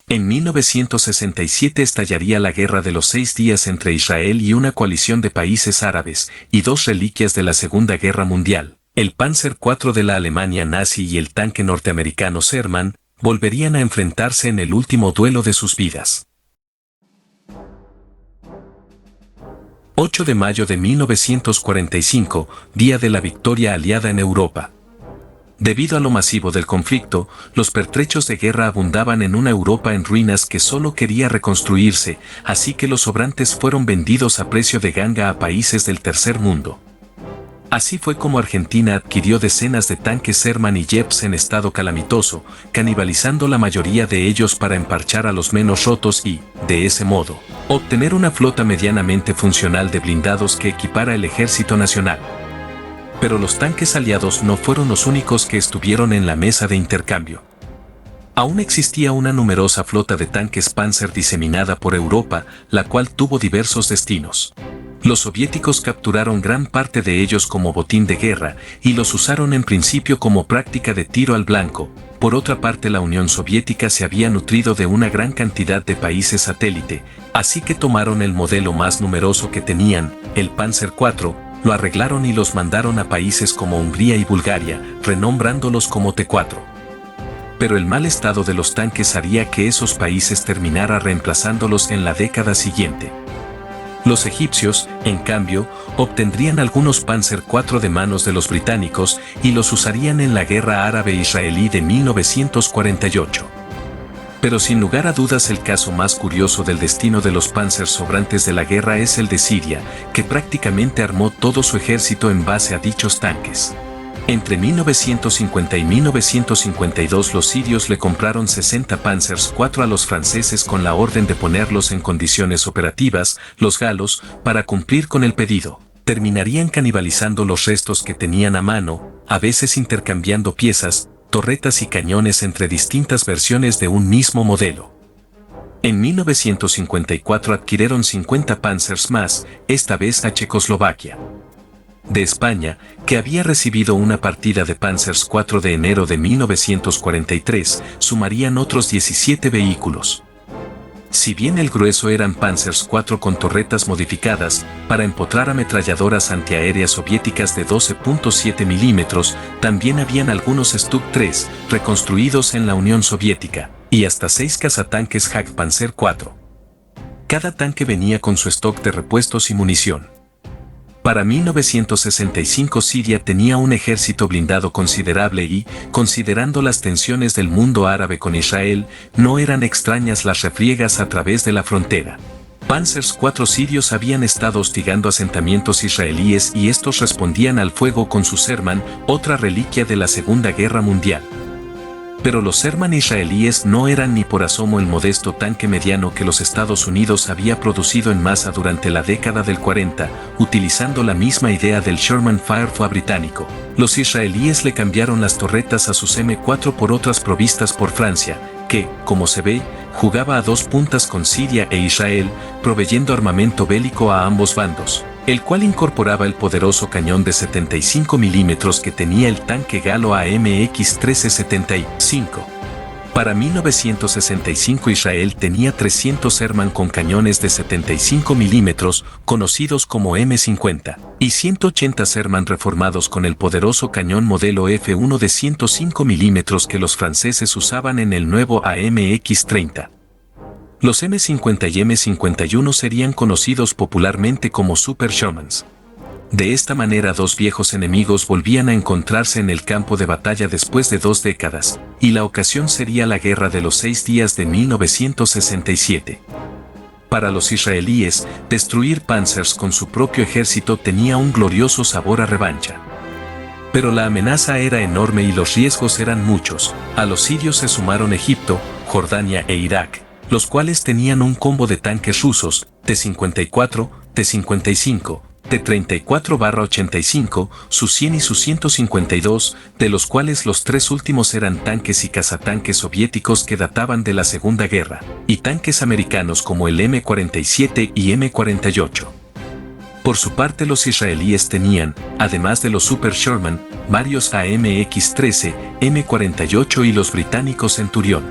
En 1967 estallaría la Guerra de los 6 días entre Israel y una coalición de países árabes, y dos reliquias de la Segunda Guerra Mundial, el Panzer IV de la Alemania nazi y el tanque norteamericano Sherman, volverían a enfrentarse en el último duelo de sus vidas. 8 de mayo de 1945, día de la victoria aliada en Europa. Debido a lo masivo del conflicto, los pertrechos de guerra abundaban en una Europa en ruinas que solo quería reconstruirse, así que los sobrantes fueron vendidos a precio de ganga a países del tercer mundo. Así fue como Argentina adquirió decenas de tanques Sherman y Jeeps en estado calamitoso, canibalizando la mayoría de ellos para emparchar a los menos rotos y, de ese modo, obtener una flota medianamente funcional de blindados que equipara el ejército nacional. Pero los tanques aliados no fueron los únicos que estuvieron en la mesa de intercambio. Aún existía una numerosa flota de tanques Panzer diseminada por Europa, la cual tuvo diversos destinos. Los soviéticos capturaron gran parte de ellos como botín de guerra y los usaron en principio como práctica de tiro al blanco. Por otra parte, la Unión Soviética se había nutrido de una gran cantidad de países satélite, así que tomaron el modelo más numeroso que tenían, el Panzer IV, lo arreglaron y los mandaron a países como Hungría y Bulgaria, renombrándolos como T4. Pero el mal estado de los tanques haría que esos países terminara reemplazándolos en la década siguiente. Los egipcios, en cambio, obtendrían algunos Panzer IV de manos de los británicos y los usarían en la guerra árabe-israelí de 1948. Pero sin lugar a dudas el caso más curioso del destino de los Panzers sobrantes de la guerra es el de Siria, que prácticamente armó todo su ejército en base a dichos tanques. Entre 1950 y 1952 los sirios le compraron 60 Panzers IV a los franceses con la orden de ponerlos en condiciones operativas. Los galos, para cumplir con el pedido, terminarían canibalizando los restos que tenían a mano, a veces intercambiando piezas, torretas y cañones entre distintas versiones de un mismo modelo. En 1954 adquirieron 50 Panzers más, esta vez a Checoslovaquia. De España, que había recibido una partida de Panzers IV de enero de 1943, sumarían otros 17 vehículos. Si bien el grueso eran Panzers IV con torretas modificadas para empotrar ametralladoras antiaéreas soviéticas de 12.7 milímetros, también habían algunos Stug 3 reconstruidos en la Unión Soviética, y hasta 6 cazatanques Jagdpanzer IV. Cada tanque venía con su stock de repuestos y munición. Para 1965 Siria tenía un ejército blindado considerable y, considerando las tensiones del mundo árabe con Israel, no eran extrañas las refriegas a través de la frontera. Panzers IV sirios habían estado hostigando asentamientos israelíes y estos respondían al fuego con su Sherman, otra reliquia de la Segunda Guerra Mundial. Pero los Sherman israelíes no eran ni por asomo el modesto tanque mediano que los Estados Unidos había producido en masa durante la década del 40, utilizando la misma idea del Sherman Firefly británico. Los israelíes le cambiaron las torretas a sus M4 por otras provistas por Francia, que, como se ve, jugaba a dos puntas con Siria e Israel, proveyendo armamento bélico a ambos bandos, el cual incorporaba el poderoso cañón de 75 milímetros que tenía el tanque galo AMX-1375. Para 1965 Israel tenía 300 Sherman con cañones de 75 milímetros, conocidos como M50, y 180 Sherman reformados con el poderoso cañón modelo F1 de 105 milímetros que los franceses usaban en el nuevo AMX-30. Los M50 y M51 serían conocidos popularmente como Super Shermans. De esta manera dos viejos enemigos volvían a encontrarse en el campo de batalla después de 2 décadas, y la ocasión sería la Guerra de los 6 días de 1967. Para los israelíes, destruir Panzers con su propio ejército tenía un glorioso sabor a revancha. Pero la amenaza era enorme y los riesgos eran muchos. A los sirios se sumaron Egipto, Jordania e Irak, los cuales tenían un combo de tanques rusos, T-54, T-55, T-34-85, Su-100 y Su-152, de los cuales los 3 últimos eran tanques y cazatanques soviéticos que databan de la Segunda Guerra, y tanques americanos como el M-47 y M-48. Por su parte los israelíes tenían, además de los Super Sherman, varios AMX-13, M-48 y los británicos Centurión.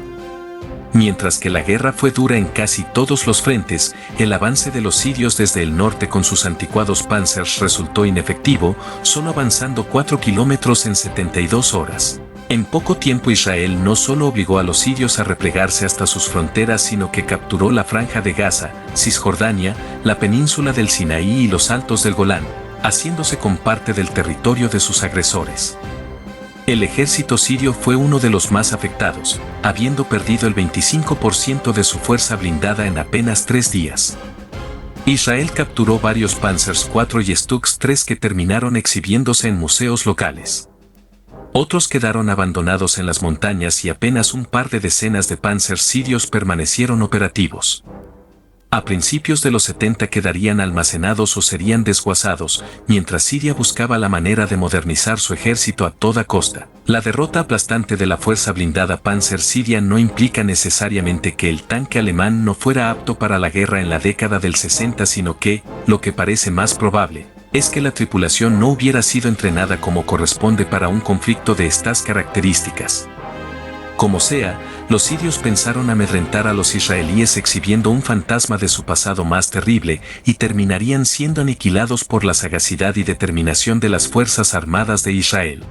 Mientras que la guerra fue dura en casi todos los frentes, el avance de los sirios desde el norte con sus anticuados panzers resultó inefectivo, solo avanzando 4 kilómetros en 72 horas. En poco tiempo Israel no solo obligó a los sirios a replegarse hasta sus fronteras, sino que capturó la Franja de Gaza, Cisjordania, la península del Sinaí y los altos del Golán, haciéndose con parte del territorio de sus agresores. El ejército sirio fue uno de los más afectados, habiendo perdido el 25% de su fuerza blindada en apenas 3 días. Israel capturó varios Panzers IV y Stuks III que terminaron exhibiéndose en museos locales. Otros quedaron abandonados en las montañas y apenas un par de decenas de Panzers sirios permanecieron operativos. A principios de los 70 quedarían almacenados o serían desguazados, mientras Siria buscaba la manera de modernizar su ejército a toda costa. La derrota aplastante de la fuerza blindada Panzer siria no implica necesariamente que el tanque alemán no fuera apto para la guerra en la década del 60, sino que, lo que parece más probable, es que la tripulación no hubiera sido entrenada como corresponde para un conflicto de estas características. Como sea, los sirios pensaron amedrentar a los israelíes exhibiendo un fantasma de su pasado más terrible y terminarían siendo aniquilados por la sagacidad y determinación de las Fuerzas Armadas de Israel.